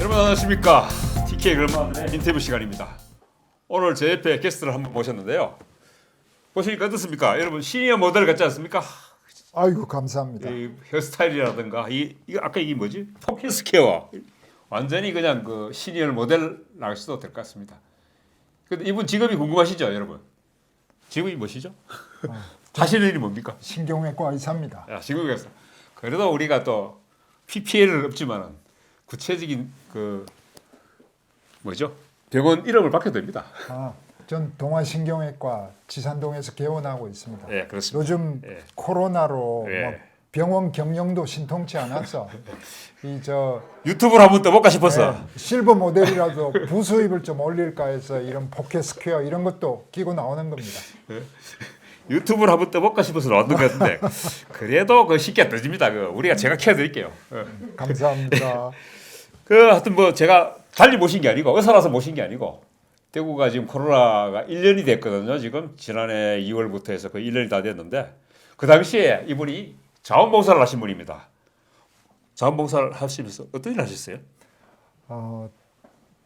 여러분 안녕하십니까. TK 글마들의 인터뷰 시간입니다. 오늘 제 옆에 게스트를 한번 모셨는데요. 보시니까 어떻습니까? 여러분 시니어 모델 같지 않습니까? 아이고 감사합니다. 이 헤어스타일이라든가 이거 아까 이게 뭐지? 포켓 스퀘어 완전히 그냥 그 시니어 모델 나가셔도 될 것 같습니다. 근데 이분 직업이 궁금하시죠, 여러분? 직업이 뭐시죠? 하시는 일이 뭡니까? 신경외과 의사입니다. 야, 직업에서 그래도 우리가 또 PPL은 없지만은 구체적인 그 뭐죠? 병원 이름을 밝혀도 됩니다. 전 동아신경외과 지산동에서 개원하고 있습니다. 예, 그렇습니다. 요즘 예. 코로나로 예. 뭐 병원 경영도 신통치 않아서 유튜브를 한번 떠볼까 싶어서. 실버 모델이라도 부수입을 좀 올릴까 해서 이런 포켓 스퀘어 이런 것도 끼고 나오는 겁니다. 유튜브를 한번 떠볼까 싶어서 나왔던 것 같은데 그래도 그 쉽게 떠집니다. 그 우리가 제가 키워드릴게요. 감사합니다. 그 하여튼 뭐 제가 달리 모신 게 아니고 의사라서 모신 게 아니고 대구가 지금 코로나가 1년이 됐거든요. 지금 지난해 2월부터 해서 거의 1년이 다 됐는데 그 당시에 이분이 자원봉사를 하신 분입니다. 자원봉사를 하시면서 어떤 일 하셨어요?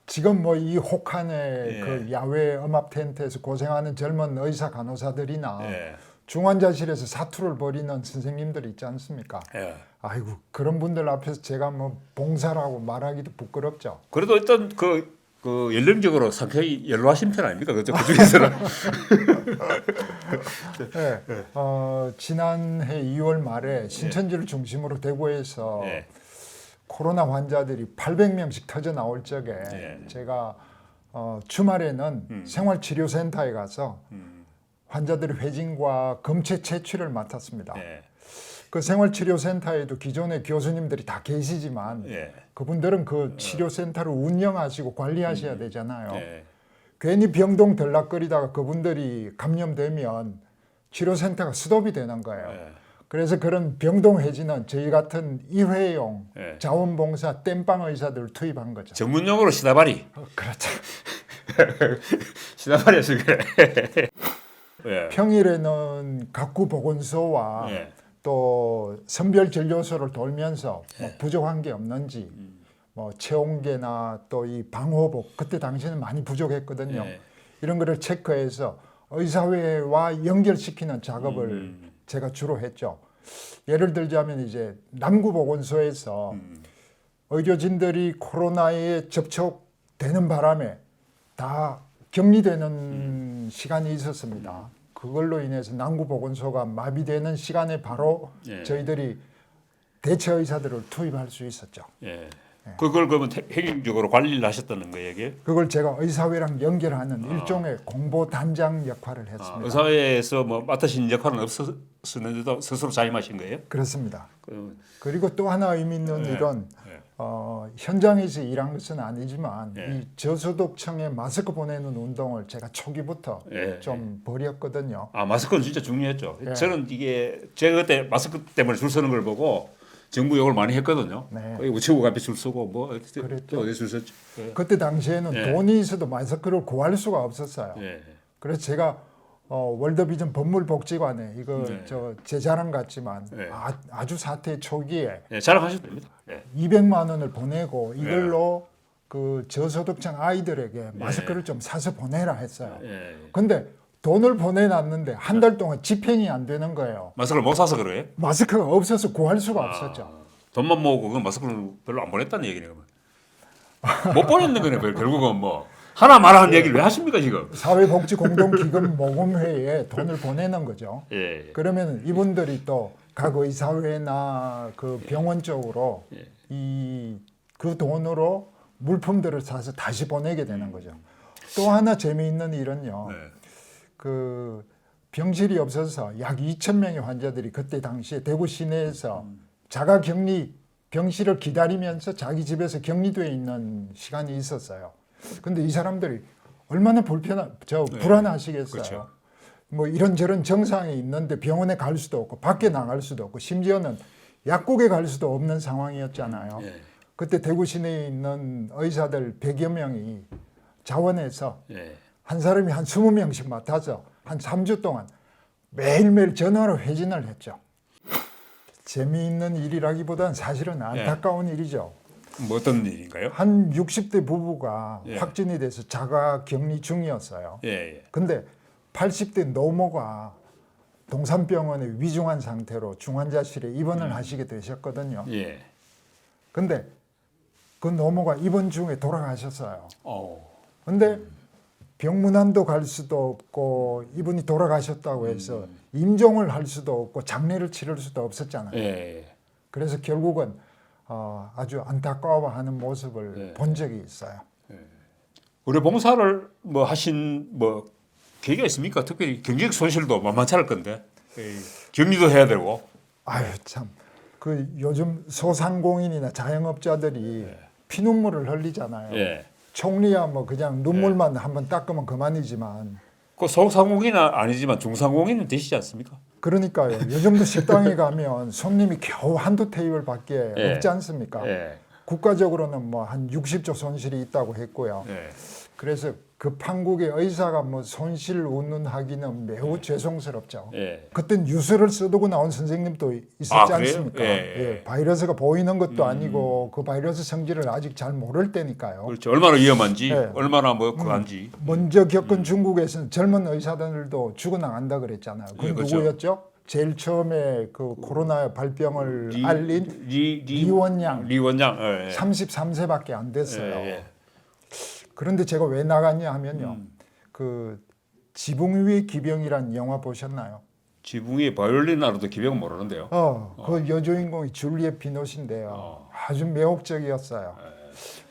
지금 뭐 이 혹한의 예. 그 야외 음압 텐트에서 고생하는 젊은 의사 간호사들이나 예. 중환자실에서 사투를 벌이는 선생님들 있지 않습니까? 예. 아이고 그런 분들 앞에서 제가 뭐 봉사라고 말하기도 부끄럽죠. 그래도 일단 그 연령적으로 상당히 연로하신 편 아닙니까? 그 중에서는. 네. 지난해 2월 말에 신천지를 중심으로 대구에서 예. 코로나 환자들이 800명씩 터져 나올 적에 예. 제가 주말에는 생활치료센터에 가서 환자들의 회진과 검체 채취를 맡았습니다. 예. 그 생활치료센터에도 기존의 교수님들이 다 계시지만 예. 그분들은 그 치료센터를 운영하시고 관리하셔야 되잖아요. 예. 괜히 병동 들락거리다가 그분들이 감염되면 치료센터가 스톱이 되는 거예요. 예. 그래서 그런 병동 회진은 저희 같은 일회용 예. 자원봉사 땜빵 의사들을 투입한 거죠. 전문용어로 시다바리. 그렇죠. 시다바리 하시는 거예요. 예. 평일에는 각구 보건소와 예. 또 선별 진료소를 돌면서 뭐 부족한 게 없는지 뭐 체온계나 또 이 방호복 그때 당시에는 많이 부족했거든요. 예. 이런 거를 체크해서 의사회와 연결시키는 작업을 제가 주로 했죠. 예를 들자면 이제 남구보건소에서 의료진들이 코로나에 접촉되는 바람에 다 격리되는 시간이 있었습니다. 그걸로 인해서 남구보건소가 마비되는 시간에 바로 예. 저희들이 대체 의사들을 투입할 수 있었죠. 예. 그걸 그러면 핵심적으로 관리를 하셨다는 거예요, 이게? 그걸 제가 의사회랑 연결하는 일종의 공보 단장 역할을 했습니다. 의사회에서 뭐 맡으신 역할은 없었는데도 스스로 자임하신 거예요? 그렇습니다. 그, 그리고 또 하나 의미 있는 일은 현장에서 일한 것은 아니지만 이 저소득층에 마스크 보내는 운동을 제가 초기부터 좀 벌였거든요. 마스크는 진짜 중요했죠. 예. 저는 이게 제가 그때 마스크 때문에 줄 서는 걸 보고 정부 욕을 많이 했거든요. 네. 우체국 앞에 줄 서고 뭐 그랬죠. 어디 줄 섰죠. 그때 당시에는 예. 돈이 있어도 마스크를 구할 수가 없었어요. 예. 그래서 제가 월드비전 법물복지관에 이거 네. 제 자랑 같지만 네. 아주 사태 초기에 예, 자랑하셔도 됩니다. 예. 200만 원을 보내고 이걸로 그 저소득층 아이들에게 마스크를 좀 사서 보내라 했어요. 예. 근데 돈을 보내놨는데 한 달 동안 집행이 안 되는 거예요. 마스크를 못 사서 그래요? 마스크가 없어서 구할 수가 없었죠. 돈만 모으고 그 마스크를 별로 안 보냈다는 얘기네요. 못 보냈는 거네. 결국은 뭐 하나 말하는 얘기를 왜 하십니까 지금? 사회복지공동기금 모금회에 돈을 보내는 거죠. 예. 그러면 이분들이 또 각 의사회나 그 병원 쪽으로 그 돈으로 물품들을 사서 다시 보내게 되는 거죠. 또 하나 재미있는 일은요. 네. 그 병실이 없어서 약 2,000명의 환자들이 그때 당시에 대구 시내에서 자가 격리 병실을 기다리면서 자기 집에서 격리되어 있는 시간이 있었어요. 근데 이 사람들이 얼마나 불안하시겠어요. 그렇죠. 뭐 이런저런 정상이 있는데 병원에 갈 수도 없고 밖에 나갈 수도 없고 심지어는 약국에 갈 수도 없는 상황이었잖아요. 예. 그때 대구 시내에 있는 의사들 100여 명이 자원해서 예. 한 사람이 한 20명씩 맡아서 한 3주 동안 매일매일 전화로 회진을 했죠. 재미있는 일이라기보다는 사실은 안타까운 일이죠. 뭐 어떤 일인가요? 한 60대 부부가 예. 확진이 돼서 자가 격리 중이었어요. 예, 예. 근데 80대 노모가 동산병원에 위중한 상태로 중환자실에 입원을 하시게 되셨거든요. 예. 근데 그 노모가 입원 중에 돌아가셨어요. 어. 근데 병문안도 갈 수도 없고 이분이 돌아가셨다고 해서 임종을 할 수도 없고 장례를 치를 수도 없었잖아요. 예. 그래서 결국은 아주 안타까워하는 모습을 예. 본 적이 있어요. 의료 봉사를 뭐 하신 뭐 계기가 있습니까? 특별히 경제적 손실도 만만치 않을 건데 격리도 해야 되고. 아유 참, 그 요즘 소상공인이나 자영업자들이 피눈물을 흘리잖아요. 예. 총리야 뭐 그냥 눈물만 한번 닦으면 그만이지만. 그 소상공인은 아니지만 중상공인은 되시지 않습니까? 그러니까요. 요즘도 식당에 가면 손님이 겨우 한두 테이블밖에 예. 없지 않습니까? 예. 국가적으로는 뭐 한 60조 손실이 있다고 했고요. 예. 그래서 그 판국의 의사가 뭐 손실 운운하기는 매우 죄송스럽죠. 예. 그땐 유서를 써두고 나온 선생님도 있었지 아, 그래요? 않습니까? 예. 바이러스가 보이는 것도 아니고 그 바이러스 성질을 아직 잘 모를 때니까요. 그렇죠. 얼마나 위험한지, 예. 얼마나 뭐 그한지. 먼저 겪은 중국에서는 젊은 의사들도 죽어나간다 그랬잖아요. 그 예, 그렇죠. 누구였죠? 제일 처음에 그 코로나 발병을 알린 리 원양. 리 원양. 예. 33세밖에 안 됐어요. 예. 그런데 제가 왜 나갔냐 하면요. 그 지붕 위의 기병이란 영화 보셨나요? 지붕이 바이올린 알아도 기병은 모르는데요. 그 여주인공이 줄리엣 비노시인데요. 아주 매혹적이었어요.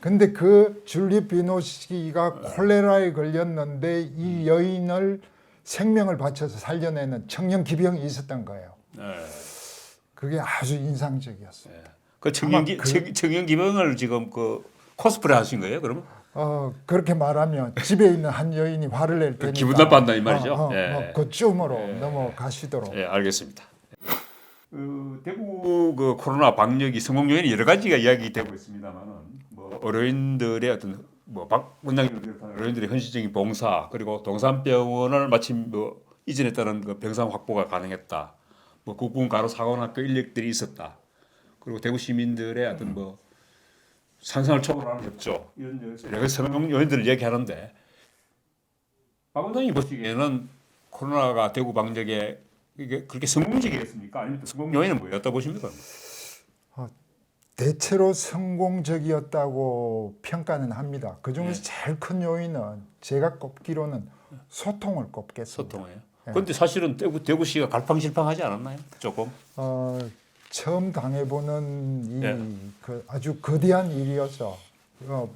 근데 그 줄리엣 비노시가 콜레라에 걸렸는데 이 여인을 생명을 바쳐서 살려내는 청년 기병이 있었던 거예요. 예. 그게 아주 인상적이었어요. 그 청년 기병을 지금 그 코스프레 하신 거예요? 그러면? 그렇게 말하면 집에 있는 한 여인이 화를 낼 테니까 기분 나빠한다 이 말이죠. 예. 그 쯤으로 넘어가시도록. 예, 알겠습니다. 대구 그 코로나 방역이 성공 요인이 여러 가지가 이야기되고 있습니다만은 뭐 의료인들의 어떤 뭐 박 원장님 비롯한 의료인들의 헌신적인 봉사 그리고 동산병원을 마침 뭐 이전에 따른 그 병상 확보가 가능했다. 뭐 국군 가로 사관학교 인력들이 있었다. 그리고 대구 시민들의 어떤 뭐 상상을 초월하는 협조 이런 여러 가지 성공 요인들을 얘기하는데 박 원장님 보시기에는 코로나가 대구 방역에 이게 그렇게 성공적이었습니까? 아니면 성공 요인은 뭐였다 보십니까? 대체로 성공적이었다고 평가는 합니다. 그 중에서 제일 큰 요인은 제가 꼽기로는 소통을 꼽겠습니다. 소통이에요. 그런데 사실은 대구시가 갈팡질팡하지 않았나요? 조금. 처음 당해보는 그 아주 거대한 일이어서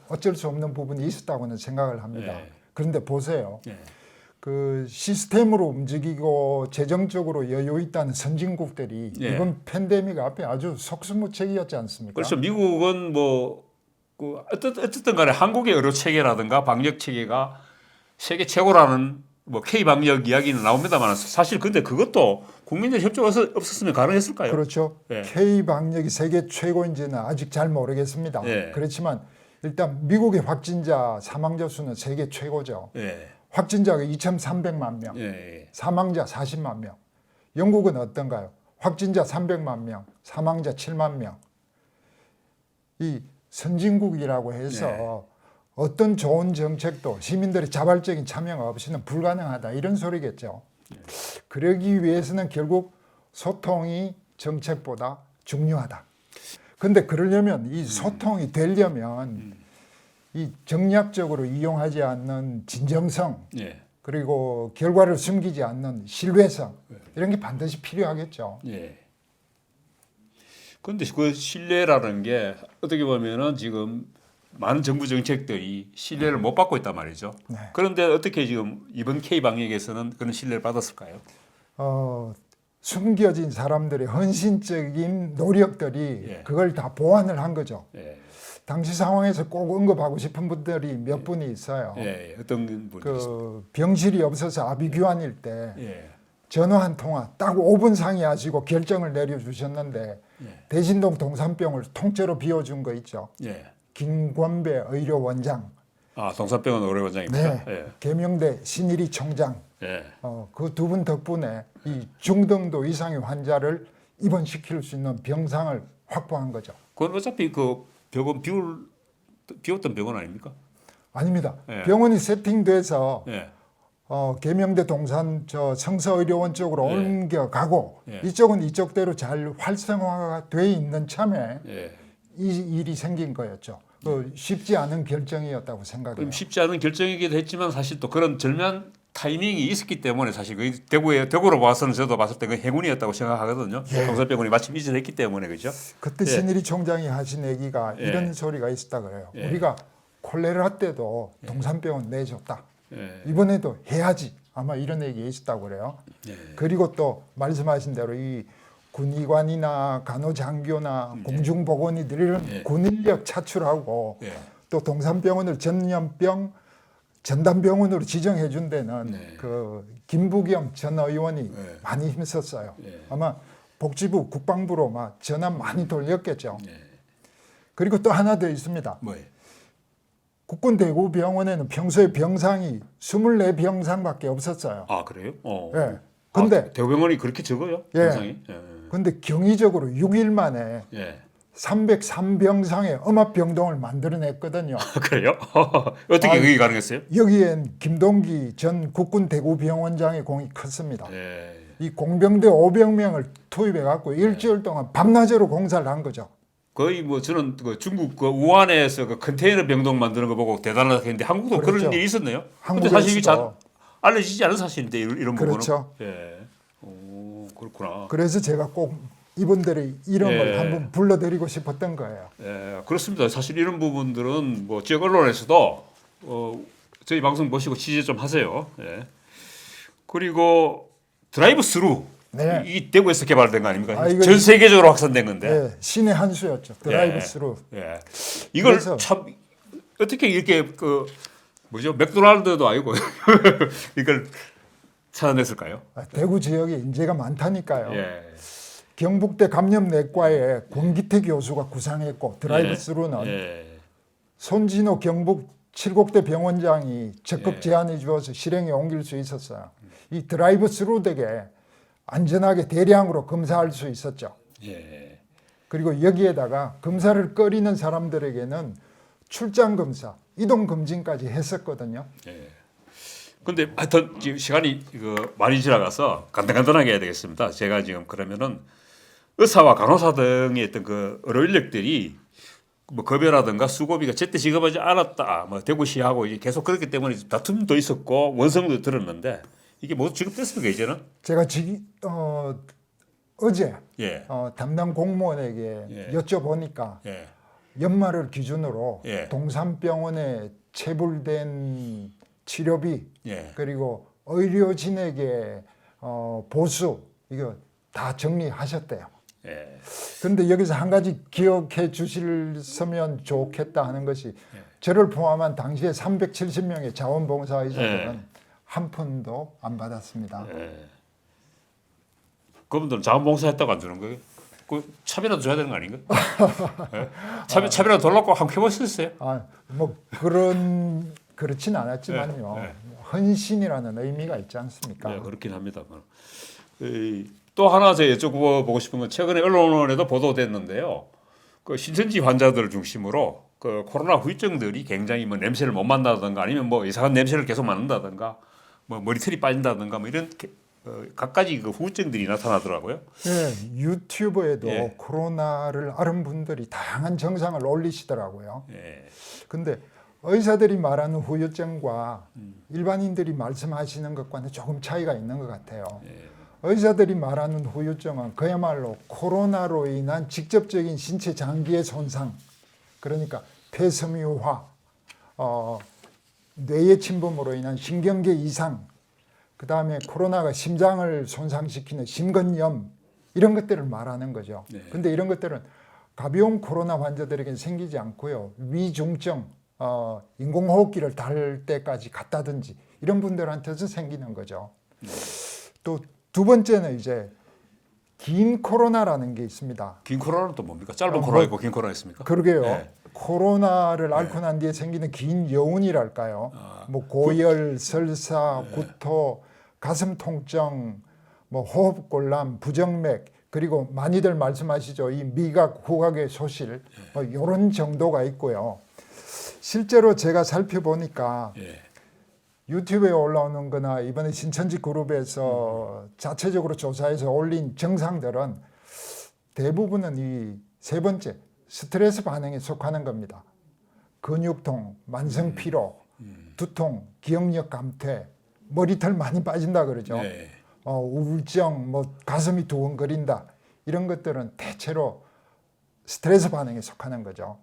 어쩔 수 없는 부분이 있었다고는 생각을 합니다. 그런데 보세요. 그 시스템으로 움직이고 재정적으로 여유 있다는 선진국들이 이번 팬데믹 앞에 아주 속수무책이었지 않습니까? 그렇죠. 미국은 뭐 그 어쨌든 간에 한국의 의료 체계라든가 방역 체계가 세계 최고라는 뭐 K 방역 이야기는 나옵니다만 사실 근데 그것도 국민들 협조가 없었으면 가능했을까요? 그렇죠. K 방역이 세계 최고인지는 아직 잘 모르겠습니다. 그렇지만 일단 미국의 확진자 사망자 수는 세계 최고죠. 확진자가 2,300만 명, 사망자 40만 명. 영국은 어떤가요? 확진자 300만 명, 사망자 7만 명. 이 선진국이라고 해서 어떤 좋은 정책도 시민들의 자발적인 참여가 없이는 불가능하다 이런 소리겠죠. 그러기 위해서는 결국 소통이 정책보다 중요하다. 근데 그러려면 이 소통이 되려면 이 정략적으로 이용하지 않는 진정성 그리고 결과를 숨기지 않는 신뢰성 이런 게 반드시 필요하겠죠. 그런데 그 신뢰라는 게 어떻게 보면은 지금 많은 정부 정책들이 신뢰를 못 받고 있단 말이죠. 그런데 어떻게 지금 이번 K 방역에서는 그런 신뢰를 받았을까요? 숨겨진 사람들의 헌신적인 노력들이 그걸 다 보완을 한 거죠. 당시 상황에서 꼭 언급하고 싶은 분들이 몇 분이 있어요. 어떤 분이 그 병실이 없어서 아비규환일 때 전화 한 통화 딱 5분 상의하시고 결정을 내려주셨는데 대신동 동산병을 통째로 비워준 거 있죠. 김권배 의료원장. 동산병원 의료원장입니다. 계명대 신일희 총장. 그 두 분 덕분에 이 중등도 이상의 환자를 입원시킬 수 있는 병상을 확보한 거죠. 그건 어차피 그 병원 비웠던 병원 아닙니까? 아닙니다. 예. 병원이 세팅돼서 예. 계명대 동산 성서의료원 쪽으로 예. 옮겨가고 예. 이쪽은 이쪽대로 잘 활성화가 돼 있는 참에 예. 이 일이 생긴 거였죠. 쉽지 않은 결정이었다고 생각해요. 그럼 쉽지 않은 결정이기도 했지만 사실 또 그런 절묘한 타이밍이 있었기 때문에 사실 그 대구로 봐서는 저도 봤을 때 그 행운이었다고 생각하거든요. 예. 동산병원이 마침 이전했기 때문에 그죠? 그때 예. 신일희 총장이 하신 얘기가 예. 이런 소리가 있었다 그래요. 예. 우리가 콜레라 때도 동산병원 내줬다. 예. 이번에도 해야지. 아마 이런 얘기 있었다고 그래요. 예. 그리고 또 말씀하신 대로 이 군의관이나 간호장교나 공중보건의들 이런 예. 군인력 차출하고 예. 또 동산병원을 전담병원으로 지정해 준 데는 네. 그 김부겸 전 의원이 네. 많이 힘썼어요. 네. 아마 복지부 국방부로 막 전화 많이 돌렸겠죠. 네. 그리고 또 하나 더 있습니다. 뭐예요? 국군 대구병원에는 평소에 병상이 24병상밖에 없었어요. 아 그래요? 예. 근데 대구병원이 그렇게 적어요? 예. 병상이? 예. 근데 경이적으로 6일 만에 예. 303병상의 음압병동을 만들어냈거든요. 그래요? 어떻게 그게 가능했어요? 여기엔 김동기 전 국군 대구병원장의 공이 컸습니다. 예. 이 공병대 500명을 투입해갖고 일주일 동안 밤낮으로 공사를 한 거죠. 거의 뭐 저는 그 중국 그 우한에서 그 컨테이너 병동 만드는 거 보고 대단하다 했는데 한국도 그렇죠. 그런 일이 있었네요. 근데 한국에서도. 사실 이게 잘 알려지지 않은 사실인데 이런 부분은. 그렇죠. 예. 오 그렇구나. 그래서 제가 꼭 이분들의 이름을 예. 한번 불러드리고 싶었던 거예요. 예, 그렇습니다. 사실 이런 부분들은 뭐 지역 언론에서도 저희 방송 보시고 취재 좀 하세요. 예. 그리고 드라이브 스루 네. 이 대구에서 개발된 거 아닙니까? 아, 이거 전 세계적으로 확산된 건데. 네, 신의 한 수였죠. 드라이브 스루. 예. 이걸 그래서- 참 어떻게 이렇게 그 뭐죠? 맥도날드도 아니고 이걸 찾아냈을까요? 대구 지역에 인재가 많다니까요. 예. 경북대 감염내과에 권기태 교수가 구상했고 드라이브 스루는 예. 손진호 경북 칠곡대 병원장이 적극 예. 제안해 주어서 실행에 옮길 수 있었어요. 이 드라이브 스루 덱에 안전하게 대량으로 검사할 수 있었죠. 예. 그리고 여기에다가 검사를 꺼리는 사람들에게는 출장 검사, 이동 검진까지 했었거든요. 예. 근데 하여튼 지금 시간이 많이 지나가서 간단하게 해야 되겠습니다. 제가 지금 그러면은 의사와 간호사 등의 어떤 그 의료 인력들이 뭐 급여라든가 수고비가 제때 지급하지 않았다. 뭐 대구시하고 이제 계속 그렇기 때문에 다툼도 있었고 원성도 들었는데 이게 모두 지급됐습니까 이제는? 제가 어제 예. 담당 공무원에게 예. 여쭤보니까 예. 연말을 기준으로 예. 동산병원에 체불된 치료비 예. 그리고 의료진에게 보수 이거 다 정리하셨대요. 예. 그런데 여기서 한 가지 기억해 주셨으면 좋겠다 하는 것이 예. 저를 포함한 당시에 370명의 자원봉사의사들은 예. 한 푼도 안 받았습니다. 예. 그분들은 자원봉사했다고 안 주는 거예요? 그 차비라도 줘야 되는 거 아닌가? 예? 차비라도 돌려고 한번 해보셨어요? 뭐 그렇진 않았지만요. 예. 헌신이라는 의미가 있지 않습니까? 네, 그렇긴 합니다. 또 하나 제가 여쭤보고 싶은 건 최근에 언론에도 보도됐는데요. 그 신천지 환자들을 중심으로 그 코로나 후유증들이 굉장히 뭐 냄새를 못 맡는다든가 아니면 뭐 이상한 냄새를 계속 맡는다든가 뭐 머리털이 빠진다든가 뭐 이런 갖가지 그 후유증들이 나타나더라고요. 네, 유튜브에도 예. 코로나를 앓은 분들이 다양한 정상을 올리시더라고요. 예. 근데 의사들이 말하는 후유증과 일반인들이 말씀하시는 것과는 조금 차이가 있는 것 같아요. 예. 의사들이 말하는 후유증은 그야말로 코로나로 인한 직접적인 신체 장기의 손상, 그러니까 폐섬유화, 뇌의 침범으로 인한 신경계 이상, 그 다음에 코로나가 심장을 손상시키는 심근염 이런 것들을 말하는 거죠. 네. 근데 이런 것들은 가벼운 코로나 환자들에게는 생기지 않고요. 위중증, 인공호흡기를 달 때까지 갔다든지 이런 분들한테서 생기는 거죠. 또 두 번째는 이제 긴 코로나라는 게 있습니다. 긴 코로나는 또 뭡니까? 짧은 코로나 있고 긴 코로나 있습니까? 그러게요. 네. 코로나를 앓고 난 뒤에 생기는 긴 여운이랄까요. 뭐 고열, 설사, 구토, 가슴 통증, 뭐 호흡곤란, 부정맥, 그리고 많이들 말씀하시죠. 이 미각, 후각의 소실 뭐 이런 정도가 있고요. 실제로 제가 살펴보니까 예. 유튜브에 올라오는 거나 이번에 신천지 그룹에서 자체적으로 조사해서 올린 증상들은 대부분은 이 세 번째 스트레스 반응에 속하는 겁니다. 근육통, 만성 피로, 두통, 기억력 감퇴, 머리털 많이 빠진다 그러죠. 네. 우울증, 뭐 가슴이 두근거린다 이런 것들은 대체로 스트레스 반응에 속하는 거죠.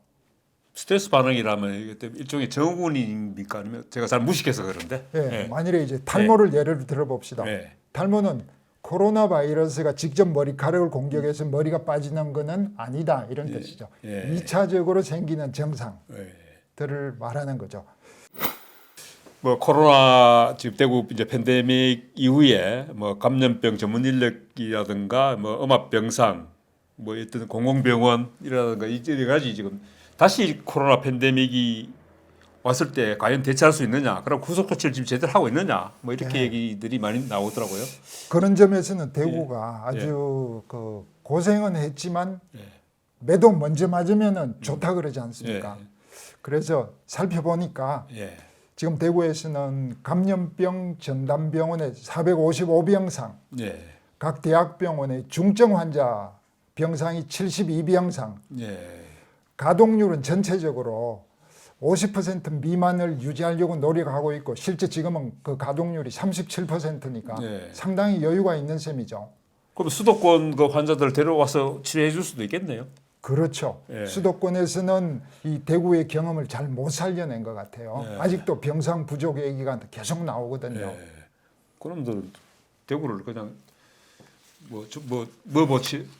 스트레스 반응이라면 이게 일종의 증후군입니까? 아니면 제가 잘 무식해서 그런데. 예, 만일에 이제 탈모를 예를 들어 봅시다. 예. 탈모는 코로나 바이러스가 직접 머리카락을 공격해서 머리가 빠지는 것은 아니다 이런 뜻이죠. 예. 2차적으로 생기는 증상들을 예. 말하는 거죠. 뭐 코로나 지금 대구 이제 팬데믹 이후에 뭐 감염병 전문 인력이라든가 뭐 음압병상 뭐 어떤 공공병원이라든가 여러 가지 지금 다시 코로나 팬데믹이 왔을 때 과연 대처할 수 있느냐, 그럼 후속 조치를 지금 제대로 하고 있느냐, 뭐 이렇게 얘기들이 많이 나오더라고요. 그런 점에서는 대구가 아주 그 고생은 했지만 매도 먼저 맞으면은 좋다 그러지 않습니까? 그래서 살펴보니까 예. 지금 대구에서는 감염병 전담병원에 455병상, 예. 각 대학병원의 중증 환자 병상이 72병상, 예. 가동률은 전체적으로 50% 미만을 유지하려고 노력하고 있고 실제 지금은 그 가동률이 37%니까 상당히 여유가 있는 셈이죠. 그럼 수도권 그 환자들 데려와서 치료해 줄 수도 있겠네요. 그렇죠. 수도권에서는 이 대구의 경험을 잘 못 살려낸 것 같아요. 아직도 병상 부족 얘기가 계속 나오거든요. 그럼 대구를 그냥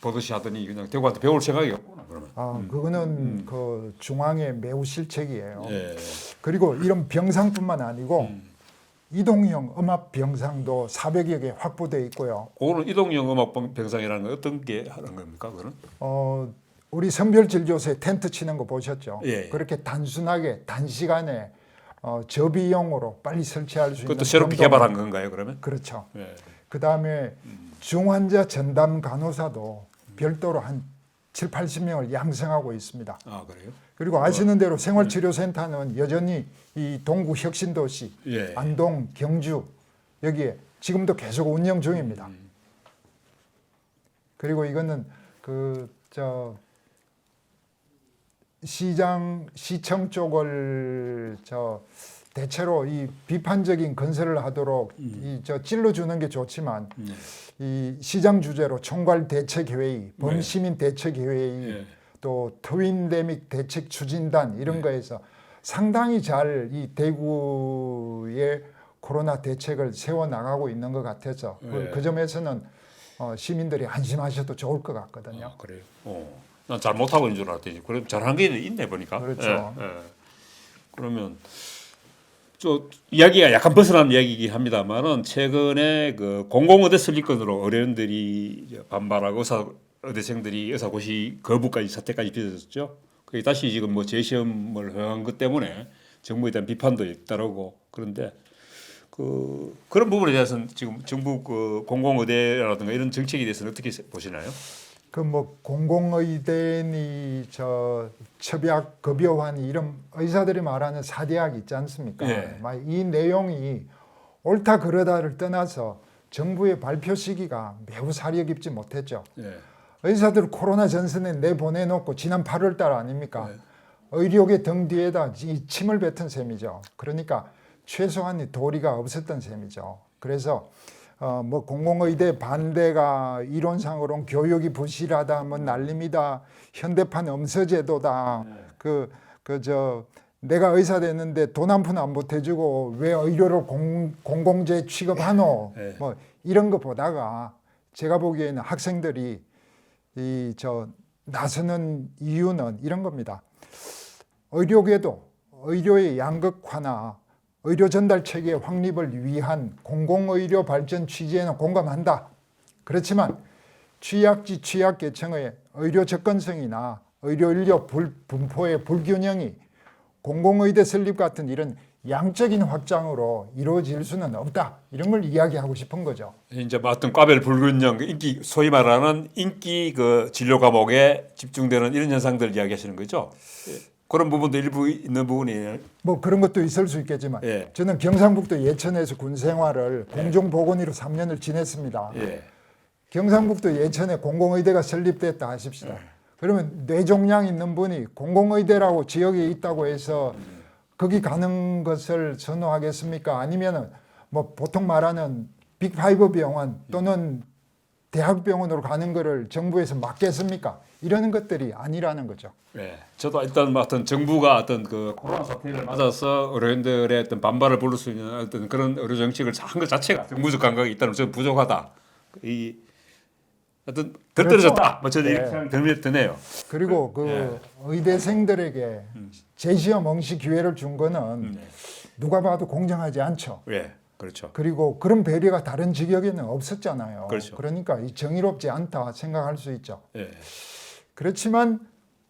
보듯이 하더니 그냥 대구한테 배울 생각이 없구나 그러면. 그거는 그 중앙의 매우 실책이에요. 그리고 이런 병상뿐만 아니고 이동형 음압 병상도 400여 개 확보되어 있고요. 그거는 이동형 음압 병상이라는 건 어떤 게 하는 겁니까? 그거는? 우리 선별진료소에 텐트 치는 거 보셨죠? 예. 그렇게 단순하게 단시간에 저비용으로 빨리 설치할 수 있는 그것도 새롭게 정도만. 개발한 건가요? 그러면? 그렇죠. 예. 그다음에 중환자 전담 간호사도 별도로 한 7, 80명을 양성하고 있습니다. 아 그래요? 그리고 아시는 대로 생활치료센터는 여전히 이 동구 혁신도시, 안동, 경주 여기에 지금도 계속 운영 중입니다. 그리고 이거는 시청 쪽을 대체로 이 비판적인 건설을 하도록 찔러주는 게 좋지만 이 시장 주제로 총괄 대책회의, 범시민 대책회의, 또 트윈데믹 대책 추진단 이런 거에서 상당히 잘 이 대구의 코로나 대책을 세워 나가고 있는 것 같아서 그 점에서는 시민들이 안심하셔도 좋을 것 같거든요. 아, 그래요. 난 잘 못하고 있는 줄 알았더니 그럼 잘한 게 있네 보니까. 그렇죠. 그러면 이야기가 약간 벗어난 이야기이긴 합니다만은 최근에 그 공공의대 설립건으로 의료인들이 반발하고 의대생들이 의사고시 거부까지 사태까지 빚어졌죠. 그게 다시 지금 뭐 재시험을 허용한 것 때문에 정부에 대한 비판도 잇따르고 그런데 그런 부분에 대해서는 지금 정부 그 공공의대라든가 이런 정책에 대해서는 어떻게 보시나요? 공공의대니 첩약 급여환이 이런 의사들이 말하는 사대학 있지 않습니까? 이 내용이 옳다 그러다를 떠나서 정부의 발표 시기가 매우 사려 깊지 못했죠. 의사들 코로나 전선에 내보내놓고 지난 8월 달 아닙니까? 의료계 등 뒤에다 이 침을 뱉은 셈이죠. 그러니까 최소한의 도리가 없었던 셈이죠. 그래서 공공의대 반대가 이론상으로는 교육이 부실하다, 뭐 난립니다, 현대판 엄서제도다, 내가 의사 됐는데 돈 한 푼 안 보태주고 왜 의료를 공공재 취급하노, 뭐 이런 거 보다가 제가 보기에는 학생들이 나서는 이유는 이런 겁니다. 의료계도 의료의 양극화나 의료 전달 체계 확립을 위한 공공의료 발전 취지에는 공감한다. 그렇지만 취약지 취약계층의 의료 접근성이나 의료 인력 분포의 불균형이 공공의대 설립 같은 이런 양적인 확장으로 이루어질 수는 없다. 이런 걸 이야기하고 싶은 거죠. 이제 뭐 어떤 과별 불균형, 그 인기 소위 말하는 인기 그 진료 과목에 집중되는 이런 현상들 이야기하시는 거죠. 그런 부분도 일부 있는 부분이에요. 뭐 그런 것도 있을 수 있겠지만 예. 저는 경상북도 예천에서 군 생활을 공중보건의로 3년을 지냈습니다. 예. 경상북도 예천에 공공의대가 설립됐다 하십시다. 그러면 뇌종양 있는 분이 공공의대라고 지역에 있다고 해서 거기 가는 것을 선호하겠습니까? 아니면은 뭐 보통 말하는 빅5 병원 또는 대학병원으로 가는 거를 정부에서 막겠습니까? 이러는 것들이 아니라는 거죠. 예. 저도 일단 뭐 어떤 정부가 어떤 그 코로나 사태를 맞아서 의료인들의 어떤 반발을 부를 수 있는 어떤 그런 의료 정책을 한 것 자체가 정부적 감각이 있다는 좀 부족하다. 이 어떤 덜 떨어졌다. 뭐 저는 이렇게 생각이 드네요. 그리고 그 의대생들에게 재시험 응시 기회를 준 거는 누가 봐도 공정하지 않죠. 예. 그렇죠. 그리고 그런 배려가 다른 직역에는 없었잖아요. 그렇죠. 그러니까 이 정의롭지 않다 생각할 수 있죠. 예. 그렇지만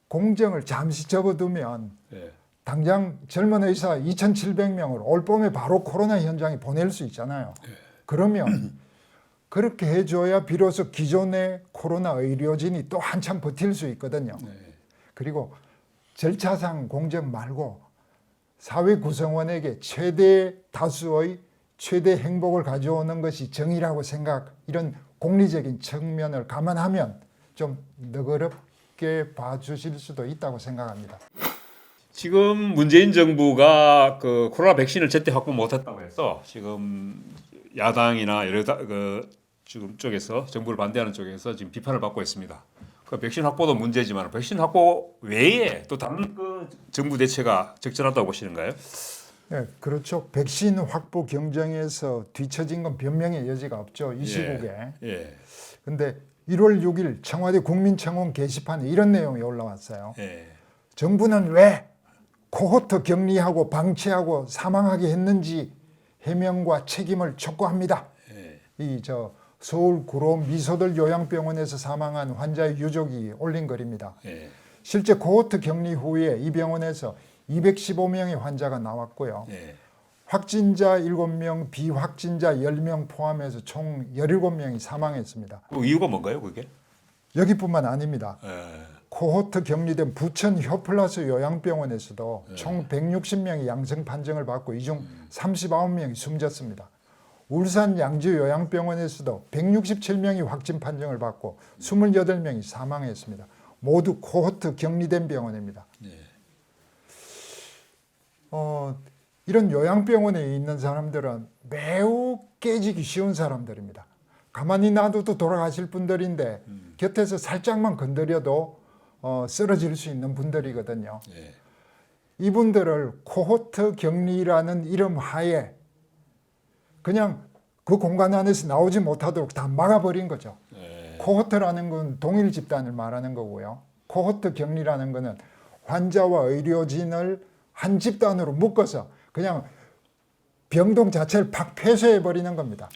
공정을 잠시 접어두면 예. 당장 젊은 의사 2,700명을 올 봄에 바로 코로나 현장에 보낼 수 있잖아요. 그러면 그렇게 해줘야 비로소 기존의 코로나 의료진이 또 한참 버틸 수 있거든요. 그리고 절차상 공정 말고 사회 구성원에게 최대 다수의 최대 행복을 가져오는 것이 정의라고 생각, 이런 공리적인 측면을 감안하면 좀 너그럽게 봐주실 수도 있다고 생각합니다. 지금 문재인 정부가 그 코로나 백신을 제때 확보 못했다고 해서 지금 야당이나 그 지금 쪽에서 정부를 반대하는 쪽에서 지금 비판을 받고 있습니다. 그 백신 확보도 문제지만 백신 확보 외에 또 다른 그 정부 대처가 적절하다고 보시는가요? 네, 그렇죠. 백신 확보 경쟁에서 뒤처진 건 변명의 여지가 없죠. 이 시국에. 예. 근데 1월 6일 청와대 국민청원 게시판에 이런 내용이 올라왔어요. 예. 정부는 왜 코호트 격리하고 방치하고 사망하게 했는지 해명과 책임을 촉구합니다. 이 서울 구로 미소들 요양병원에서 사망한 환자의 유족이 올린 글입니다. 실제 코호트 격리 후에 이 병원에서 215명의 환자가 나왔고요. 확진자 7명, 비확진자 10명 포함해서 총 17명이 사망했습니다. 그 이유가 뭔가요, 그게? 여기뿐만 아닙니다. 예. 코호트 격리된 부천 효플러스 요양병원에서도 총 160명이 양성 판정을 받고 이 중 39명이 숨졌습니다. 울산 양주 요양병원에서도 167명이 확진 판정을 받고 28명이 사망했습니다. 모두 코호트 격리된 병원입니다. 이런 요양병원에 있는 사람들은 매우 깨지기 쉬운 사람들입니다. 가만히 놔둬도 돌아가실 분들인데 곁에서 살짝만 건드려도 쓰러질 수 있는 분들이거든요. 이분들을 코호트 격리라는 이름 하에 그냥 그 공간 안에서 나오지 못하도록 다 막아버린 거죠. 코호트라는 건 동일 집단을 말하는 거고요. 코호트 격리라는 거는 환자와 의료진을 한 집단으로 묶어서 그냥 병동 자체를 팍 폐쇄해 버리는 겁니다.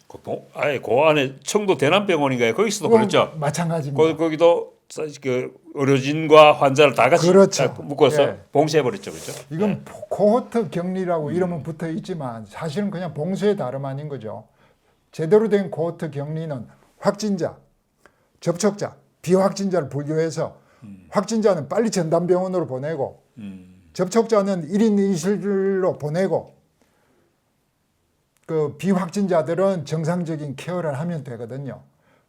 아예 그 안에 청도 대남병원인가요? 거기서도 그렇죠. 마찬가지입니다. 거기도 그 의료진과 환자를 다 같이 그렇죠. 딱 묶어서 예. 봉쇄해 버렸죠, 그렇죠? 이건 코호트 격리라고 이름은 붙어 있지만 사실은 그냥 봉쇄의 다름 아닌 거죠. 제대로 된 코호트 격리는 확진자, 접촉자, 비확진자를 분류해서 확진자는 빨리 전담병원으로 보내고 접촉자는 1인 2실로 보내고 그 비확진자들은 정상적인 케어를 하면 되거든요.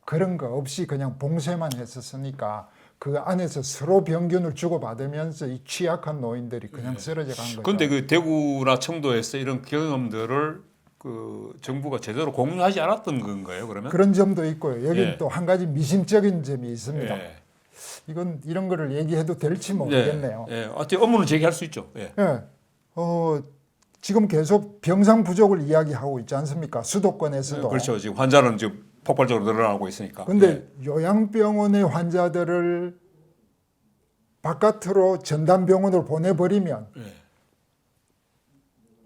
그런 거 없이 그냥 봉쇄만 했었으니까 그 안에서 서로 병균을 주고받으면서 이 취약한 노인들이 그냥 쓰러져 간 거죠. 그런데 그 대구나 청도에서 이런 경험들을 그 정부가 제대로 공유하지 않았던 건가요, 그러면? 그런 점도 있고요. 여기 예. 또 한 가지 미심적인 점이 있습니다. 예. 이건 이런 거를 얘기해도 될지 모르겠네요. 예. 어떻게 업무는 제기할 수 있죠. 예. 예. 지금 계속 병상 부족을 이야기하고 있지 않습니까? 수도권에서도. 그렇죠. 지금 환자는 지금 폭발적으로 늘어나고 있으니까. 근데 요양병원의 환자들을 바깥으로 전담병원으로 보내버리면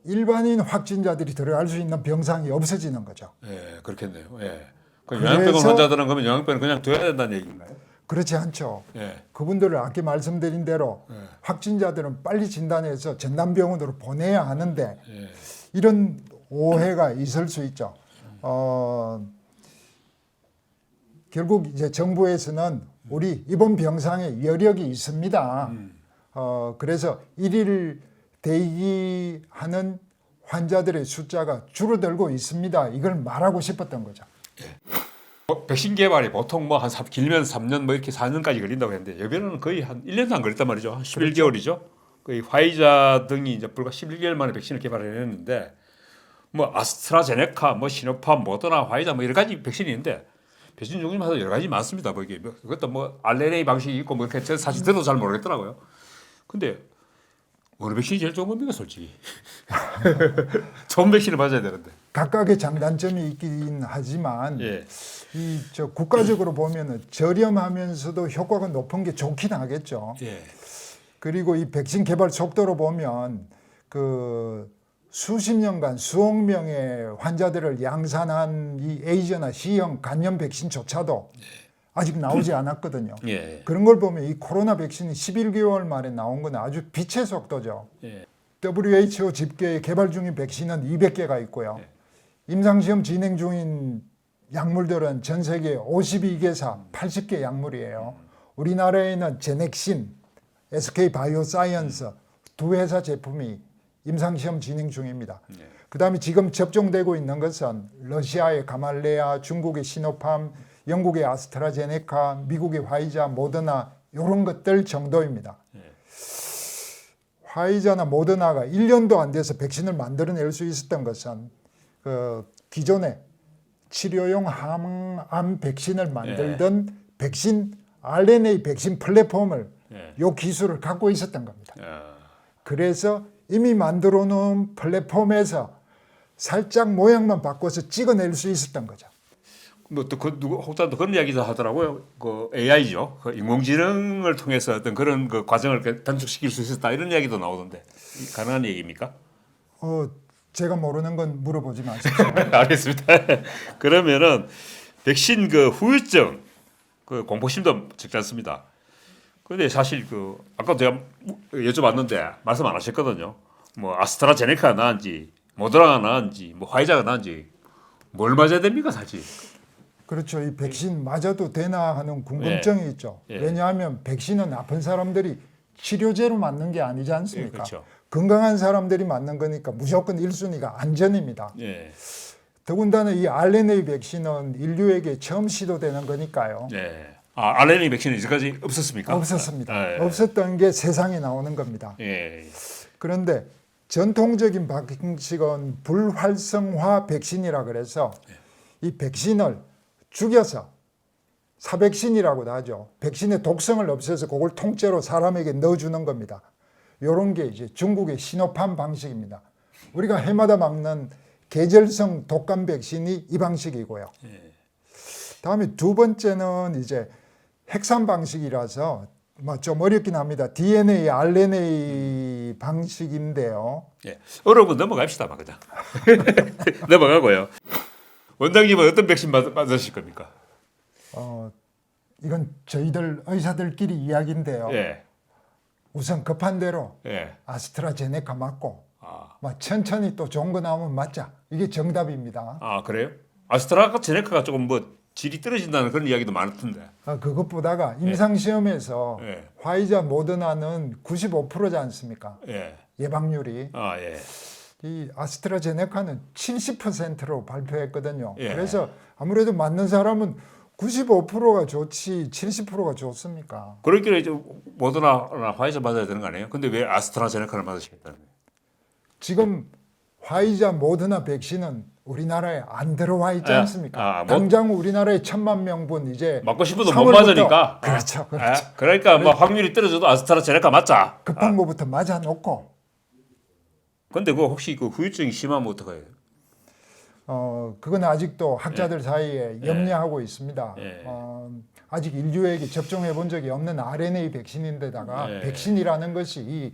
일반인 확진자들이 들어갈 수 있는 병상이 없어지는 거죠. 예, 그렇겠네요. 예. 그 요양병원 환자들은 그러면 요양병원 그냥 둬야 된다는 얘기인가요? 그렇지 않죠. 예. 그분들을 아까 말씀드린 대로 예. 확진자들은 빨리 진단해서 전담병원으로 보내야 하는데 예. 이런 오해가 있을 수 있죠. 결국 이제 정부에서는 우리 입원 병상에 여력이 있습니다. 그래서 일일 대기하는 환자들의 숫자가 줄어들고 있습니다. 이걸 말하고 싶었던 거죠. 백신 개발이 보통 뭐 한 길면 3년 뭐 이렇게 4년까지 걸린다고 했는데 여변은 거의 한 1년도 안 걸렸단 말이죠. 한 11개월이죠. 거의 화이자 등이 이제 불과 11개월 만에 백신을 개발해냈는데 뭐 아스트라제네카, 뭐 시노팜, 모더나, 화이자 뭐 여러 가지 백신이 있는데 백신 종류마다 여러 가지 많습니다. 뭐 이게 그것도 뭐 RNA 방식이 있고 뭐 이렇게 사실 저도 잘 모르겠더라고요. 근데 어느 백신이 제일 좋은 겁니까, 솔직히? 좋은 백신을 맞아야 되는데. 각각의 장단점이 있긴 하지만 예. 이 저 국가적으로 보면은 저렴하면서도 효과가 높은 게 좋긴 하겠죠. 예. 그리고 이 백신 개발 속도로 보면 그 수십 년간 수억 명의 환자들을 양산한 이 A제나 C형 간염 백신조차도 아직 나오지 않았거든요. 예. 그런 걸 보면 이 코로나 백신이 11개월 만에 나온 건 아주 빛의 속도죠. 예. WHO 집계에 개발 중인 백신은 200개가 있고요. 임상시험 진행 중인 약물들은 전 세계 52개사 80개 약물이에요. 우리나라에는 제넥신, SK 바이오사이언스 두 회사 제품이 임상시험 진행 중입니다. 그다음에 지금 접종되고 있는 것은 러시아의 가말레아, 중국의 시노팜, 영국의 아스트라제네카, 미국의 화이자, 모더나 이런 것들 정도입니다. 화이자나 모더나가 1년도 안 돼서 백신을 만들어낼 수 있었던 것은 그 기존에 치료용 항암 백신을 만들던 백신 RNA 백신 플랫폼을 요 기술을 갖고 있었던 겁니다. 그래서 이미 만들어 놓은 플랫폼에서 살짝 모양만 바꿔서 찍어낼 수 있었던 거죠. 누구 혹자도 그런 이야기도 하더라고요. 그 AI죠. 그 인공지능을 통해서 어떤 그런 그 과정을 단축시킬 수 있었다 이런 이야기도 나오던데 가능한 얘기입니까? 제가 모르는 건 물어보지 마십시오. 알겠습니다. 그러면은 백신 그 후유증 그 공포심도 적지 않습니다. 그런데 사실 그 아까 제가 여쭤봤는데 말씀 안 하셨거든요. 뭐 아스트라제네카가 나은지 모더나가 나은지 뭐 화이자가 나은지 뭘 맞아야 됩니까 사실? 그렇죠. 이 백신 맞아도 되나 하는 궁금증이 있죠. 왜냐하면 백신은 아픈 사람들이 치료제로 맞는 게 아니지 않습니까? 그렇죠. 건강한 사람들이 맞는 거니까 무조건 1순위가 안전입니다. 예. 더군다나 이 RNA 백신은 인류에게 처음 시도되는 거니까요. 예. 아, RNA 백신은 이제까지 없었습니까? 없었습니다. 예. 없었던 게 세상에 나오는 겁니다. 예. 그런데 전통적인 방식은 불활성화 백신이라 그래서 이 백신을 죽여서 사백신이라고도 하죠. 백신의 독성을 없애서 그걸 통째로 사람에게 넣어주는 겁니다. 이런 게 이제 중국의 시노팜 방식입니다. 우리가 해마다 막는 계절성 독감 백신이 이 방식이고요. 다음에 두 번째는 이제 핵산 방식이라서 뭐 좀 어렵긴 합니다. DNA, RNA 방식인데요. 예. 어려운 넘어갑시다, 막 그냥. 넘어가고요. 원장님은 어떤 백신 맞으실 겁니까? 이건 저희들 의사들끼리 이야기인데요. 예. 우선 급한 대로 예. 아스트라제네카 맞고 아, 천천히 또 좋은 거 나오면 맞자. 이게 정답입니다. 아 그래요? 아스트라제네카가 조금 뭐 질이 떨어진다는 그런 이야기도 많던데. 그것보다가 임상시험에서 예. 화이자 모더나는 95%지 않습니까? 예. 예방률이. 아 예. 이 아스트라제네카는 70%로 발표했거든요. 예. 그래서 아무래도 맞는 사람은 95%가 좋지 70%가 좋습니까? 그렇길래 이제 모더나나 화이자 맞아야 되는 거 아니에요? 근데 왜 아스트라제네카를 맞으시겠다는 거예요? 지금 화이자 모더나 백신은 우리나라에 안 들어와 있지 않습니까? 아, 뭐- 당장 우리나라에 1,000만 명분 이제 맞고 싶어도 못 3월부터 맞으니까. 그렇죠. 아, 그러니까 뭐 확률이 떨어져도 아스트라제네카 맞자. 급한 거부터 맞아 놓고 근데 그 혹시 그 후유증이 심하면 어떡해요? 그건 아직도 학자들 사이에 염려하고 있습니다. 예. 아직 인류에게 접종해 본 적이 없는 RNA 백신인데다가 예. 백신이라는 것이 이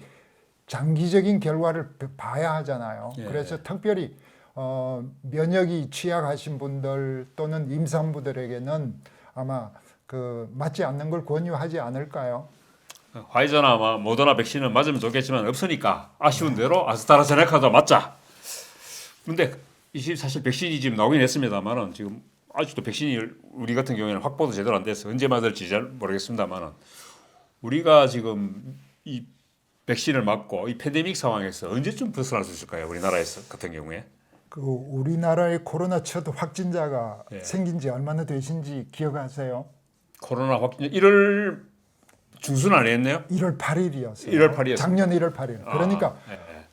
장기적인 결과를 봐야 하잖아요. 예. 그래서 특별히 면역이 취약하신 분들 또는 임산부들에게는 아마 맞지 않는 걸 권유하지 않을까요? 화이자나 모더나 백신은 맞으면 좋겠지만 없으니까 아쉬운 대로 아스트라제네카도 맞자. 근데 이 사실 백신이 지금 나오긴 했습니다만은 지금 아직도 백신이 우리 같은 경우에는 확보도 제대로 안 돼서 언제 맞을지 잘 모르겠습니다만은 우리가 지금 이 백신을 맞고 이 팬데믹 상황에서 언제쯤 벗어날 수 있을까요? 우리나라에서 같은 경우에. 우리나라의 코로나 첫 확진자가 예. 생긴 지 얼마나 되신지 기억하세요? 코로나 확진 1월 중순 아니었네요? 1월 8일이었어요. 1월 8일이었어요. 작년 1월 8일. 그러니까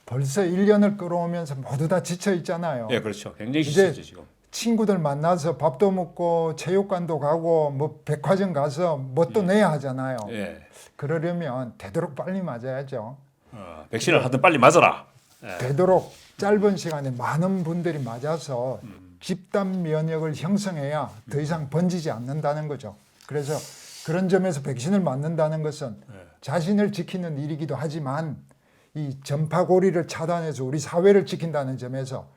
벌써 1년을 끌어오면서 모두 다 지쳐 있잖아요. 예, 그렇죠. 굉장히 이제 지쳤죠 지금. 친구들 만나서 밥도 먹고 체육관도 가고 뭐 백화점 가서 뭣도 내야 하잖아요. 예. 그러려면 되도록 빨리 맞아야죠. 백신을 하든 빨리 맞아라. 예. 되도록 짧은 시간에 많은 분들이 맞아서 집단 면역을 형성해야 더 이상 번지지 않는다는 거죠. 그래서 그런 점에서 백신을 맞는다는 것은 자신을 지키는 일이기도 하지만 이 전파고리를 차단해서 우리 사회를 지킨다는 점에서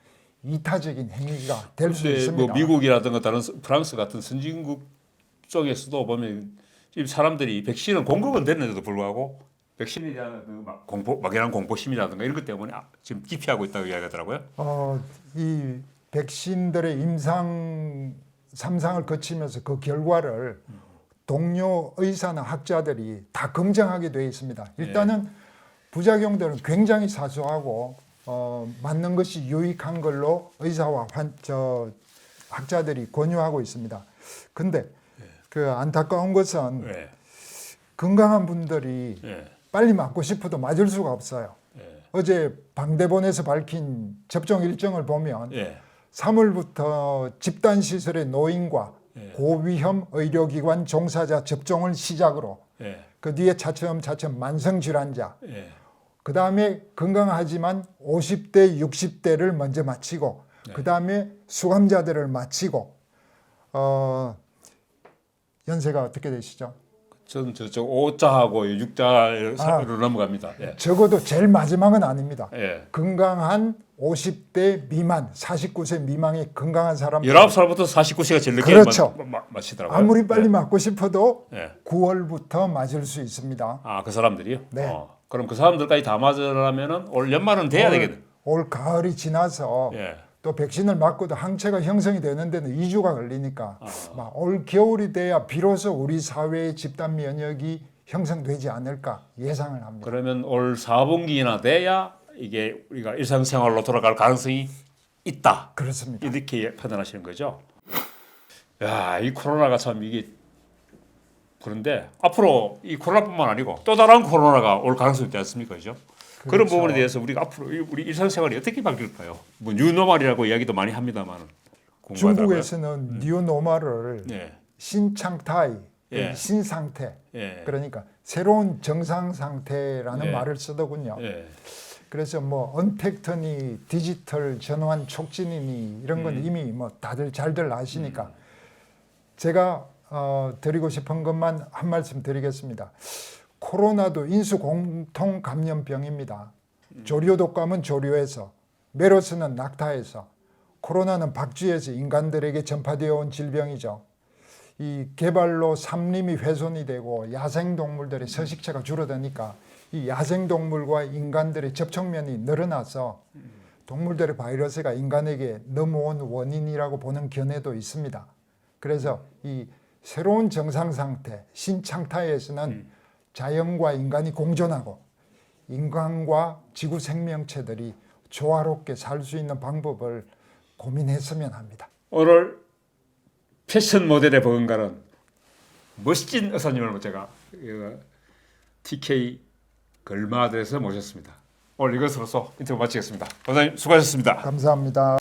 이타적인 행위가 될 수 있습니다. 뭐 미국이라든가 다른 프랑스 같은 선진국 쪽에서도 보면 지금 사람들이 백신은 공급은 됐는데도 불구하고 백신에 대한 막연한 공포심이라든가 이런 것 때문에 지금 기피하고 있다고 이야기하더라고요. 이 백신들의 임상 3상을 거치면서 그 결과를 동료 의사나 학자들이 다 검증하게 되어 있습니다. 일단은 부작용들은 굉장히 사소하고 맞는 것이 유익한 걸로 의사와 학자들이 권유하고 있습니다. 근데 그 안타까운 것은 건강한 분들이 빨리 맞고 싶어도 맞을 수가 없어요. 어제 방대본에서 밝힌 접종 일정을 보면 3월부터 집단시설의 노인과 고위험 의료기관 종사자 접종을 시작으로 그 뒤에 차츰 만성질환자 그 다음에 건강하지만 50대, 60대를 먼저 마치고 그 다음에 수감자들을 마치고 연세가 어떻게 되시죠? 저는 저쪽 5자하고 6자로 넘어갑니다. 예. 적어도 제일 마지막은 아닙니다. 예. 건강한 50대 미만, 49세 미만의 건강한 사람 19살부터 49세가 제일 늦게 그렇죠. 마치더라고요. 아무리 빨리 맞고 싶어도 예. 9월부터 맞을 수 있습니다. 그 사람들이요? 네. 그럼 그 사람들까지 다 맞으려면은 올 연말은 돼야 되겠네. 올 가을이 지나서 또 백신을 맞고도 항체가 형성이 되는 데는 2주가 걸리니까 올 겨울이 돼야 비로소 우리 사회의 집단 면역이 형성되지 않을까 예상을 합니다. 그러면 올 4분기나 돼야 이게 우리가 일상생활로 돌아갈 가능성이 있다. 그렇습니다. 이렇게 판단하시는 거죠. 야, 이 코로나가 참 이게 그런데 앞으로 이 코로나뿐만 아니고 또 다른 코로나가 올 가능성이 있지 않습니까, 그죠? 그런 부분에 대해서 우리가 앞으로 우리 일상생활이 어떻게 바뀔까요? 뭐 뉴노멀이라고 이야기도 많이 합니다만 중국에서는 뉴노멀을 신창타이, 신상태, 그러니까 새로운 정상 상태라는 말을 쓰더군요. 그래서 뭐 언택트니 디지털 전환 촉진이니 이런 건 이미 뭐 다들 잘들 아시니까 제가 드리고 싶은 것만 한 말씀 드리겠습니다. 코로나도 인수 공통 감염병입니다. 조류 독감은 조류에서, 메르스는 낙타에서, 코로나는 박쥐에서 인간들에게 전파되어 온 질병이죠. 이 개발로 산림이 훼손이 되고 야생동물들의 서식처가 줄어드니까 이 야생동물과 인간들의 접촉면이 늘어나서 동물들의 바이러스가 인간에게 넘어온 원인이라고 보는 견해도 있습니다. 그래서 이 새로운 정상 상태, 신창타에서는 자연과 인간이 공존하고 인간과 지구 생명체들이 조화롭게 살 수 있는 방법을 고민했으면 합니다. 오늘 패션 모델의 버금가는 멋진 의사님을 제가 TK 걸마드에서 모셨습니다. 오늘 이것으로서 인터뷰 마치겠습니다. 원장님 수고하셨습니다. 감사합니다.